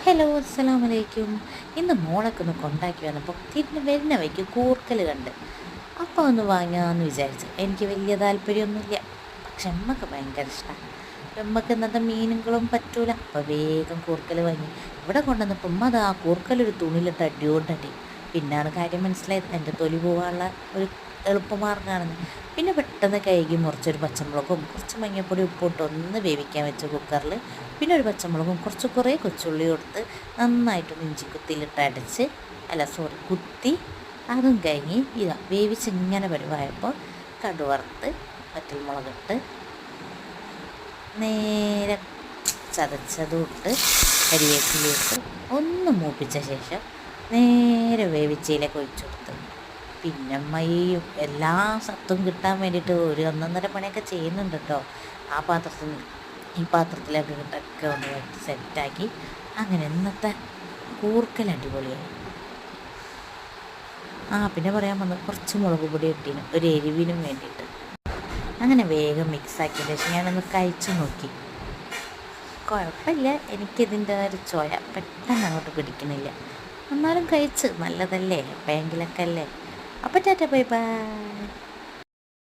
Hello അസ്സലാമലൈക്കും. ഇന്ന് മോളൊക്കെ ഒന്ന് കൊണ്ടാക്കി വന്നപ്പോൾ തിരിഞ്ഞ് വരുന്ന വഴിക്ക് കൂർക്കൽ കണ്ട്. അപ്പോൾ ഒന്ന് വാങ്ങാമെന്ന് വിചാരിച്ചു. എനിക്ക് വലിയ താല്പര്യമൊന്നുമില്ല, പക്ഷെ അമ്മക്ക് ഭയങ്കര ഇഷ്ടമാണ്. അമ്മക്ക് ഇന്നത്തെ മീനുകളും പറ്റൂല. അപ്പോൾ വേഗം കൂർക്കൽ വാങ്ങി ഇവിടെ കൊണ്ടുവന്നപ്പോൾ ഉമ്മ അത് ആ കൂർക്കലൊരു തുണിയിലിട്ട് അടിയോണ്ടടി. പിന്നാണ് കാര്യം മനസ്സിലായത്, എൻ്റെ തൊലി പോകാനുള്ള ഒരു എളുപ്പമാർഗ്ഗമാണെന്ന്. പിന്നെ പെട്ടെന്ന് കഴുകി മുറിച്ചൊരു പച്ചമുളകും കുറച്ച് മഞ്ഞൾപ്പൊടി ഉപ്പിട്ട് ഒന്ന് വേവിക്കാൻ വെച്ച കുക്കറിൽ, പിന്നെ ഒരു പച്ചമുളകും കുറേ കൊച്ചുള്ളി കൊടുത്ത് നന്നായിട്ടൊന്ന് ഇഞ്ചി കുത്തിയിലിട്ട് അടച്ച്, കുത്തി അതും കഴിഞ്ഞ് ഇതാ വേവിച്ച് ഇങ്ങനെ പരിവായപ്പോൾ കടുവറുത്ത് വറ്റൽമുളകിട്ട് നേരെ ചതച്ചതും ഇട്ട് കരിവേപ്പിലയിട്ട് ഒന്ന് മൂപ്പിച്ച ശേഷം നേരെ വേവിച്ചയിലേക്ക് ഒഴിച്ചു കൊടുത്ത്. പിന്നെ ഈ എല്ലാ സത്തും കിട്ടാൻ വേണ്ടിയിട്ട് ഒരു ഒന്നൊന്നര പണിയൊക്കെ ചെയ്യുന്നുണ്ട് കേട്ടോ. ആ പാത്രത്തിൽ ഈ പാത്രത്തിലൊക്കെ ഇട്ടൊക്കെ ഒന്ന് വെച്ച് സെറ്റാക്കി. അങ്ങനെ ഇന്നത്തെ കൂർക്കൽ അടിപൊളിയായി. പിന്നെ പറയാൻ വന്നത് കുറച്ച് മുളക് പൊടി ഇട്ടിന് ഒരു എരിവിനും വേണ്ടിയിട്ട്. അങ്ങനെ വേഗം മിക്സാക്കിയതിന് ശേഷം ഞാനൊന്ന് കഴിച്ചു നോക്കി. കുഴപ്പമില്ല, എനിക്കിതിൻ്റെ ഒരു ചോയ പെട്ടെന്ന് അങ്ങോട്ട് പിടിക്കണില്ല. എന്നാലും കഴിച്ച് നല്ലതല്ലേ, എപ്പോഴെങ്കിലൊക്കെ അല്ലേ. അപ്പോൾ ടാറ്റ ബൈ ബൈ.